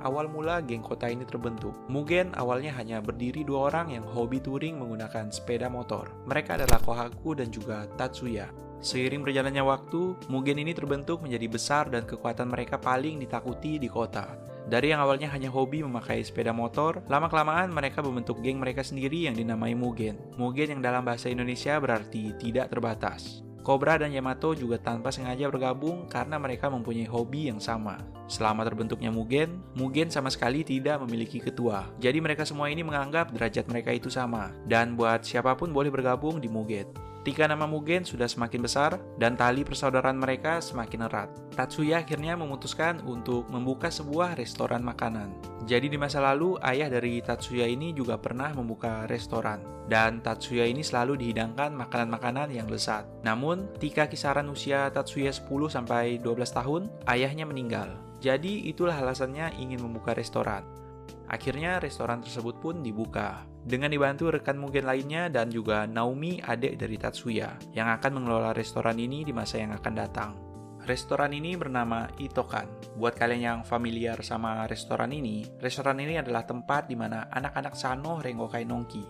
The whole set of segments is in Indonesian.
awal mula geng kota ini terbentuk. Mugen awalnya hanya berdiri 2 orang yang hobi touring menggunakan sepeda motor. Mereka adalah Kohaku dan juga Tatsuya. Seiring berjalannya waktu, Mugen ini terbentuk menjadi besar dan kekuatan mereka paling ditakuti di kota. Dari yang awalnya hanya hobi memakai sepeda motor, lama-kelamaan mereka membentuk geng mereka sendiri yang dinamai Mugen. Mugen yang dalam bahasa Indonesia berarti tidak terbatas. Cobra dan Yamato juga tanpa sengaja bergabung karena mereka mempunyai hobi yang sama. Selama terbentuknya Mugen, Mugen sama sekali tidak memiliki ketua. Jadi mereka semua ini menganggap derajat mereka itu sama, dan buat siapapun boleh bergabung di Mugen. Ketika nama Mugen sudah semakin besar dan tali persaudaraan mereka semakin erat, Tatsuya akhirnya memutuskan untuk membuka sebuah restoran makanan. Jadi di masa lalu, ayah dari Tatsuya ini juga pernah membuka restoran. Dan Tatsuya ini selalu dihidangkan makanan-makanan yang lezat. Namun, ketika kisaran usia Tatsuya 10-12 tahun, ayahnya meninggal. Jadi itulah alasannya ingin membuka restoran. Akhirnya restoran tersebut pun dibuka, dengan dibantu rekan Mugen lainnya dan juga Naomi, adik dari Tatsuya, yang akan mengelola restoran ini di masa yang akan datang. Restoran ini bernama Itokan. Buat kalian yang familiar sama restoran ini adalah tempat di mana anak-anak Sano Rengokai Nongki.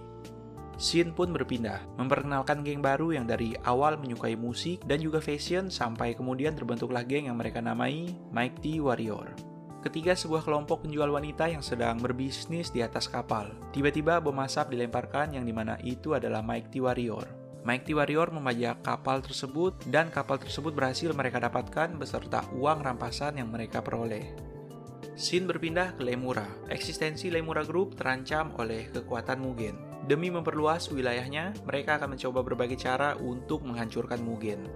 Shin pun berpindah, memperkenalkan geng baru yang dari awal menyukai musik dan juga fashion sampai kemudian terbentuklah geng yang mereka namai Mighty Warrior. Ketika sebuah kelompok penjual wanita yang sedang berbisnis di atas kapal, tiba-tiba bom asap dilemparkan yang dimana itu adalah Mighty Warrior. Mighty Warrior membajak kapal tersebut dan kapal tersebut berhasil mereka dapatkan beserta uang rampasan yang mereka peroleh. Shin berpindah ke Lemura. Eksistensi Lemura Group terancam oleh kekuatan Mugen. Demi memperluas wilayahnya, mereka akan mencoba berbagai cara untuk menghancurkan Mugen.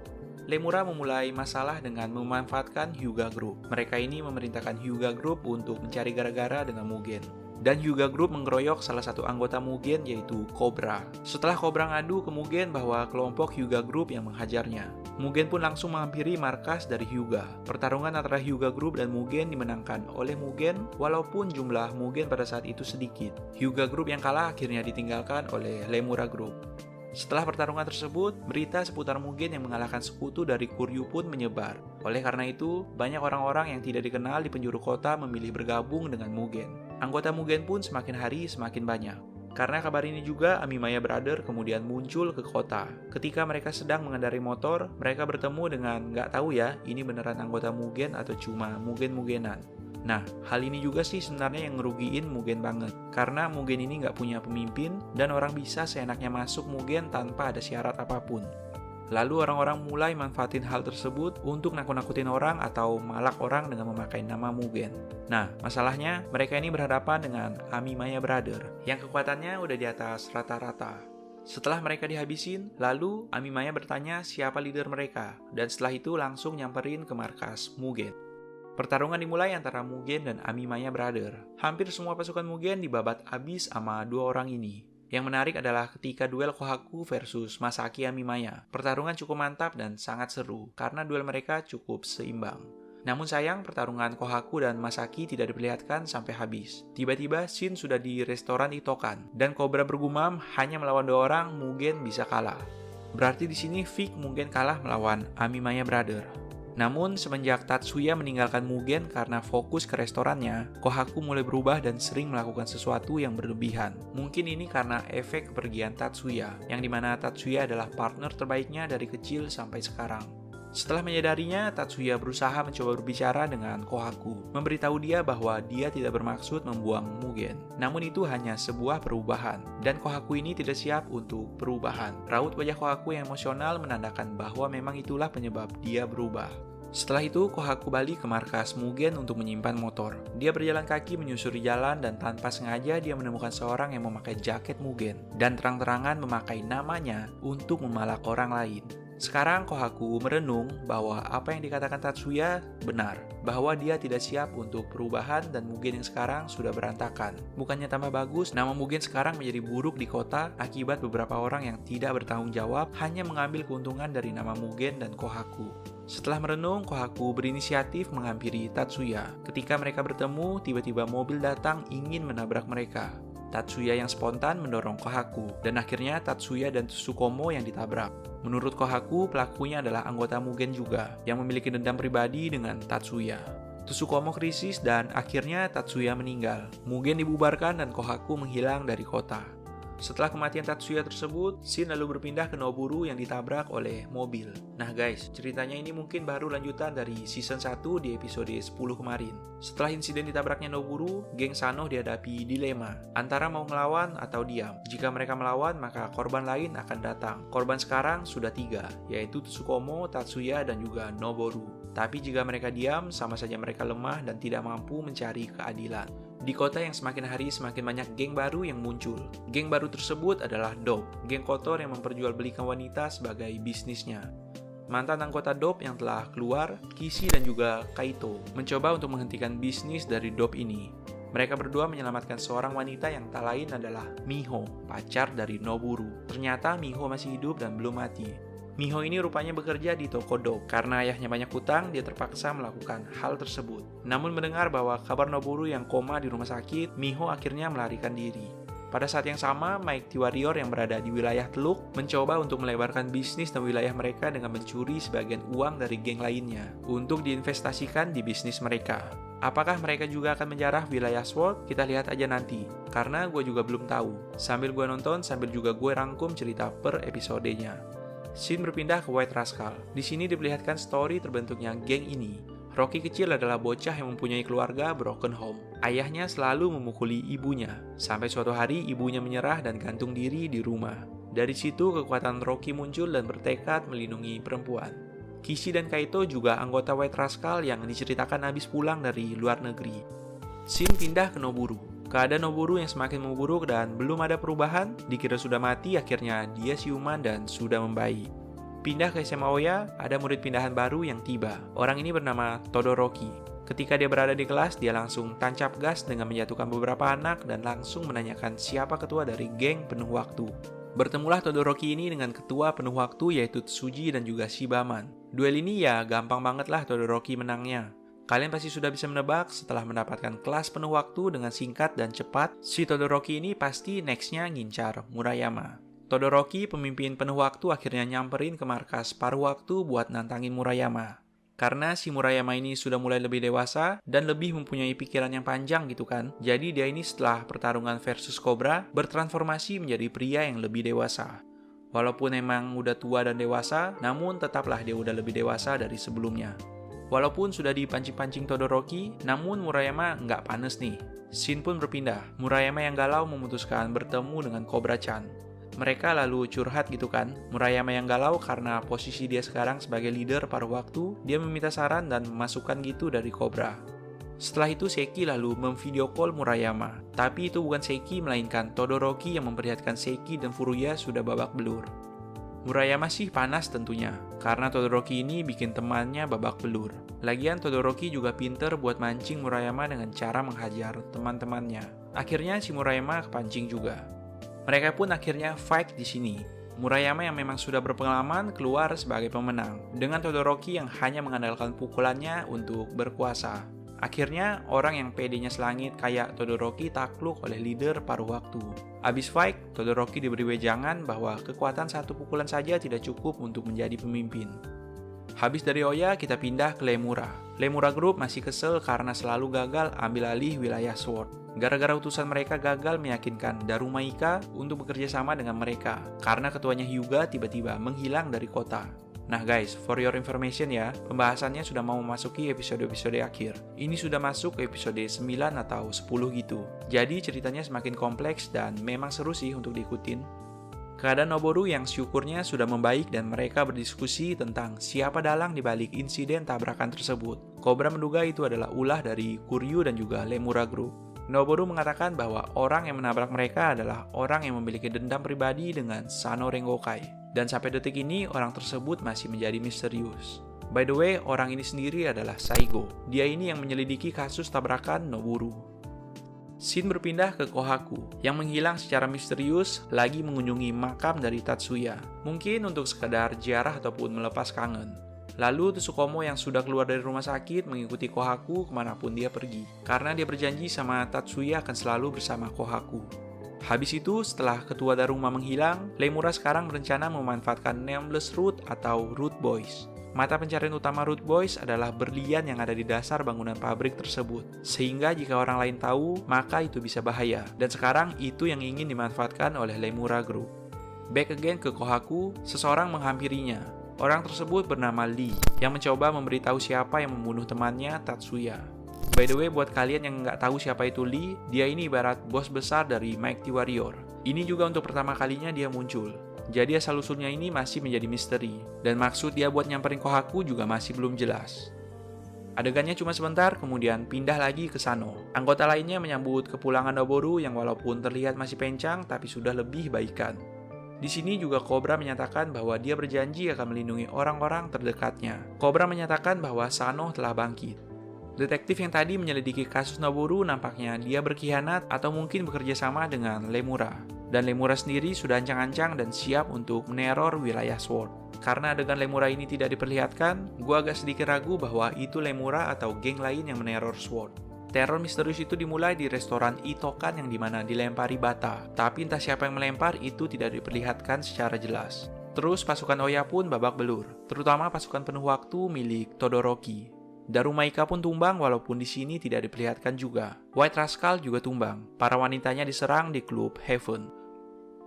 Lemura memulai masalah dengan memanfaatkan Hyuga Group. Mereka ini memerintahkan Hyuga Group untuk mencari gara-gara dengan Mugen. Dan Hyuga Group mengeroyok salah satu anggota Mugen yaitu Cobra. Setelah Cobra ngadu ke Mugen bahwa kelompok Hyuga Group yang menghajarnya, Mugen pun langsung menghampiri markas dari Hyuga. Pertarungan antara Hyuga Group dan Mugen dimenangkan oleh Mugen walaupun jumlah Mugen pada saat itu sedikit. Hyuga Group yang kalah akhirnya ditinggalkan oleh Lemura Group. Setelah pertarungan tersebut, berita seputar Mugen yang mengalahkan sekutu dari Kuryu pun menyebar. Oleh karena itu, banyak orang-orang yang tidak dikenal di penjuru kota memilih bergabung dengan Mugen. Anggota Mugen pun semakin hari semakin banyak. Karena kabar ini juga, Amimaya Brother kemudian muncul ke kota. Ketika mereka sedang mengendarai motor, mereka bertemu dengan nggak tahu ya, ini beneran anggota Mugen atau cuma Mugen-Mugenan. Nah, hal ini juga sih sebenarnya yang ngerugiin Mugen banget. Karena Mugen ini nggak punya pemimpin, dan orang bisa seenaknya masuk Mugen tanpa ada syarat apapun. Lalu orang-orang mulai manfaatin hal tersebut untuk nakut-nakutin orang atau malak orang dengan memakai nama Mugen. Nah, masalahnya mereka ini berhadapan dengan Amimaya Brother, yang kekuatannya udah di atas rata-rata. Setelah mereka dihabisin, lalu Amimaya bertanya siapa leader mereka, dan setelah itu langsung nyamperin ke markas Mugen. Pertarungan dimulai antara Mugen dan Amimaya Brother. Hampir semua pasukan Mugen dibabat abis sama 2 orang ini. Yang menarik adalah ketika duel Kohaku versus Masaki Amimaya. Pertarungan cukup mantap dan sangat seru, karena duel mereka cukup seimbang. Namun sayang, pertarungan Kohaku dan Masaki tidak diperlihatkan sampai habis. Tiba-tiba Shin sudah di restoran Itokan, dan Cobra bergumam hanya melawan 2 orang, Mugen bisa kalah. Berarti di sini fix Mugen kalah melawan Amimaya Brother. Namun, semenjak Tatsuya meninggalkan Mugen karena fokus ke restorannya, Kohaku mulai berubah dan sering melakukan sesuatu yang berlebihan. Mungkin ini karena efek kepergian Tatsuya, yang dimana Tatsuya adalah partner terbaiknya dari kecil sampai sekarang. Setelah menyadarinya, Tatsuya berusaha mencoba berbicara dengan Kohaku, memberitahu dia bahwa dia tidak bermaksud membuang Mugen. Namun itu hanya sebuah perubahan, dan Kohaku ini tidak siap untuk perubahan. Raut wajah Kohaku yang emosional menandakan bahwa memang itulah penyebab dia berubah. Setelah itu, Kohaku balik ke markas Mugen untuk menyimpan motor. Dia berjalan kaki menyusuri jalan dan tanpa sengaja dia menemukan seorang yang memakai jaket Mugen dan terang-terangan memakai namanya untuk memalak orang lain. Sekarang Kohaku merenung bahwa apa yang dikatakan Tatsuya benar, bahwa dia tidak siap untuk perubahan dan Mugen yang sekarang sudah berantakan. Bukannya tambah bagus, nama Mugen sekarang menjadi buruk di kota akibat beberapa orang yang tidak bertanggung jawab hanya mengambil keuntungan dari nama Mugen dan Kohaku. Setelah merenung, Kohaku berinisiatif menghampiri Tatsuya. Ketika mereka bertemu, tiba-tiba mobil datang ingin menabrak mereka. Tatsuya yang spontan mendorong Kohaku, dan akhirnya Tatsuya dan Tsukumo yang ditabrak. Menurut Kohaku, pelakunya adalah anggota Mugen juga, yang memiliki dendam pribadi dengan Tatsuya. Tsukumo krisis dan akhirnya Tatsuya meninggal. Mugen dibubarkan dan Kohaku menghilang dari kota. Setelah kematian Tatsuya tersebut, Shin lalu berpindah ke Noburu yang ditabrak oleh mobil. Nah guys, ceritanya ini mungkin baru lanjutan dari season 1 di episode 10 kemarin. Setelah insiden ditabraknya Noburu, geng Sano dihadapi dilema antara mau melawan atau diam. Jika mereka melawan, maka korban lain akan datang. Korban sekarang sudah 3, yaitu Tsukumo, Tatsuya, dan juga Noboru. Tapi jika mereka diam, sama saja mereka lemah dan tidak mampu mencari keadilan. Di kota yang semakin hari semakin banyak geng baru yang muncul. Geng baru tersebut adalah Dope, geng kotor yang memperjualbelikan wanita sebagai bisnisnya. Mantan anggota Dope yang telah keluar, Kishi dan juga Kaito, mencoba untuk menghentikan bisnis dari Dope ini. Mereka berdua menyelamatkan seorang wanita yang tak lain adalah Miho, pacar dari Noburu. Ternyata Miho masih hidup dan belum mati. Miho ini rupanya bekerja di toko Dope. Karena ayahnya banyak hutang, dia terpaksa melakukan hal tersebut. Namun mendengar bahwa kabar Noburu yang koma di rumah sakit, Miho akhirnya melarikan diri. Pada saat yang sama, Mighty Warrior yang berada di wilayah Teluk mencoba untuk melebarkan bisnis dan wilayah mereka dengan mencuri sebagian uang dari geng lainnya untuk diinvestasikan di bisnis mereka. Apakah mereka juga akan menjarah wilayah Sword? Kita lihat aja nanti, karena gue juga belum tahu. Sambil gue nonton, sambil juga gue rangkum cerita per episodenya. Shin berpindah ke White Rascal. Di sini diperlihatkan story terbentuknya geng ini. Rocky kecil adalah bocah yang mempunyai keluarga broken home. Ayahnya selalu memukuli ibunya, sampai suatu hari ibunya menyerah dan gantung diri di rumah. Dari situ kekuatan Rocky muncul dan bertekad melindungi perempuan. Kishi dan Kaito juga anggota White Rascal yang diceritakan habis pulang dari luar negeri. Shin pindah ke Noburu. Keadaan Noburu yang semakin memburuk dan belum ada perubahan, dikira sudah mati, akhirnya dia siuman dan sudah membaik. Pindah ke SMA Oya, ada murid pindahan baru yang tiba. Orang ini bernama Todoroki. Ketika dia berada di kelas, dia langsung tancap gas dengan menjatuhkan beberapa anak dan langsung menanyakan siapa ketua dari geng penuh waktu. Bertemulah Todoroki ini dengan ketua penuh waktu yaitu Tsuji dan juga Shibaman. Duel ini ya gampang banget lah Todoroki menangnya. Kalian pasti sudah bisa menebak setelah mendapatkan kelas penuh waktu dengan singkat dan cepat, si Todoroki ini pasti next-nya ngincar Murayama. Todoroki, pemimpin penuh waktu, akhirnya nyamperin ke markas paruh waktu buat nantangin Murayama. Karena si Murayama ini sudah mulai lebih dewasa dan lebih mempunyai pikiran yang panjang gitu kan. Jadi dia ini setelah pertarungan versus Cobra, bertransformasi menjadi pria yang lebih dewasa. Walaupun emang udah tua dan dewasa, namun tetaplah dia udah lebih dewasa dari sebelumnya. Walaupun sudah dipancing-pancing Todoroki, namun Murayama nggak panas nih. Shin pun berpindah. Murayama yang galau memutuskan bertemu dengan Cobra-chan. Mereka lalu curhat gitu kan. Murayama yang galau karena posisi dia sekarang sebagai leader paruh waktu, dia meminta saran dan memasukkan gitu dari Cobra. Setelah itu Seki lalu memvideo call Murayama. Tapi itu bukan Seki, melainkan Todoroki yang memperlihatkan Seki dan Furuya sudah babak belur. Murayama sih panas tentunya, karena Todoroki ini bikin temannya babak belur. Lagian Todoroki juga pinter buat mancing Murayama dengan cara menghajar teman-temannya. Akhirnya si Murayama kepancing juga. Mereka pun akhirnya fight di sini. Murayama yang memang sudah berpengalaman keluar sebagai pemenang, dengan Todoroki yang hanya mengandalkan pukulannya untuk berkuasa. Akhirnya, orang yang pedenya selangit kayak Todoroki takluk oleh leader paruh waktu. Abis fight, Todoroki diberi wejangan bahwa kekuatan satu pukulan saja tidak cukup untuk menjadi pemimpin. Habis dari Oya, kita pindah ke Lemura. Lemura Group masih kesel karena selalu gagal ambil alih wilayah Sword. Gara-gara utusan mereka gagal meyakinkan Darumaika untuk bekerja sama dengan mereka, karena ketuanya Hyuga tiba-tiba menghilang dari kota. Nah guys, for your information ya, pembahasannya sudah mau memasuki episode-episode akhir. Ini sudah masuk ke episode 9 atau 10 gitu. Jadi ceritanya semakin kompleks dan memang seru sih untuk diikutin. Keadaan Noboru yang syukurnya sudah membaik dan mereka berdiskusi tentang siapa dalang di balik insiden tabrakan tersebut. Cobra menduga itu adalah ulah dari Kuryu dan juga Lemura Group. Noboru mengatakan bahwa orang yang menabrak mereka adalah orang yang memiliki dendam pribadi dengan Sano Rengokai. Dan sampai detik ini, orang tersebut masih menjadi misterius. By the way, orang ini sendiri adalah Saigo. Dia ini yang menyelidiki kasus tabrakan Noboru. Shin berpindah ke Kohaku, yang menghilang secara misterius lagi mengunjungi makam dari Tatsuya. Mungkin untuk sekedar ziarah ataupun melepas kangen. Lalu Tsukumo yang sudah keluar dari rumah sakit mengikuti Kohaku kemanapun dia pergi. Karena dia berjanji sama Tatsuya akan selalu bersama Kohaku. Habis itu, setelah ketua Daruma menghilang, Lemura sekarang berencana memanfaatkan Nameless Root atau Root Boys. Mata pencarian utama Root Boys adalah berlian yang ada di dasar bangunan pabrik tersebut. Sehingga jika orang lain tahu, maka itu bisa bahaya. Dan sekarang itu yang ingin dimanfaatkan oleh Lemura Group. Back again ke Kohaku, seseorang menghampirinya. Orang tersebut bernama Lee, yang mencoba memberitahu siapa yang membunuh temannya, Tatsuya. By the way, buat kalian yang nggak tahu siapa itu Lee, dia ini ibarat bos besar dari Mighty Warrior. Ini juga untuk pertama kalinya dia muncul. Jadi asal-usulnya ini masih menjadi misteri, dan maksud dia buat nyamperin Kohaku juga masih belum jelas. Adegannya cuma sebentar, kemudian pindah lagi ke Sano. Anggota lainnya menyambut kepulangan Noboru yang walaupun terlihat masih pencang, tapi sudah lebih baikan. Di sini juga Cobra menyatakan bahwa dia berjanji akan melindungi orang-orang terdekatnya. Cobra menyatakan bahwa Sano telah bangkit. Detektif yang tadi menyelidiki kasus Noboru nampaknya dia berkhianat atau mungkin bekerja sama dengan Lemura. Dan Lemura sendiri sudah ancang-ancang dan siap untuk meneror wilayah SWORD. Karena adegan Lemura ini tidak diperlihatkan, gue agak sedikit ragu bahwa itu Lemura atau geng lain yang meneror SWORD. Teror misterius itu dimulai di restoran Itokan yang dimana dilempari bata. Tapi entah siapa yang melempar itu tidak diperlihatkan secara jelas. Terus pasukan Oya pun babak belur, terutama pasukan penuh waktu milik Todoroki. Darumaika pun tumbang walaupun di sini tidak diperlihatkan juga. White Rascal juga tumbang. Para wanitanya diserang di klub Heaven.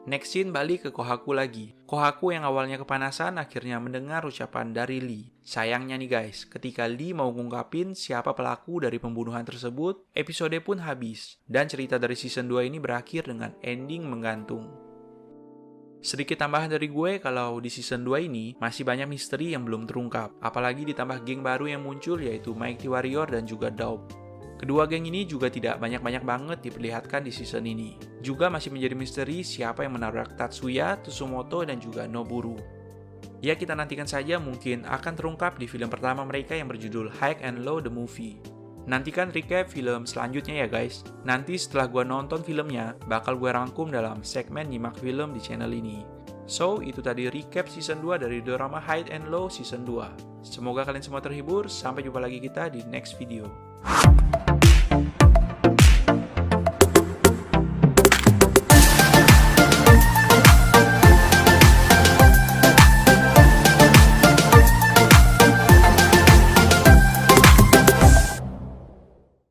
Next scene balik ke Kohaku lagi. Kohaku yang awalnya kepanasan akhirnya mendengar ucapan dari Lee. Sayangnya nih guys, ketika Lee mau ngungkapin siapa pelaku dari pembunuhan tersebut, episode pun habis. Dan cerita dari season 2 ini berakhir dengan ending menggantung. Sedikit tambahan dari gue, kalau di season 2 ini masih banyak misteri yang belum terungkap. Apalagi ditambah geng baru yang muncul yaitu Mighty Warrior dan juga Daub. Kedua geng ini juga tidak banyak-banyak banget diperlihatkan di season ini. Juga masih menjadi misteri siapa yang menabrak Tatsuya, Tsumoto, dan juga Noboru. Ya kita nantikan saja, mungkin akan terungkap di film pertama mereka yang berjudul High and Low The Movie. Nantikan recap film selanjutnya ya guys. Nanti setelah gue nonton filmnya, bakal gue rangkum dalam segmen nyimak film di channel ini. So, itu tadi recap season 2 dari drama High and Low season 2. Semoga kalian semua terhibur, sampai jumpa lagi kita di next video.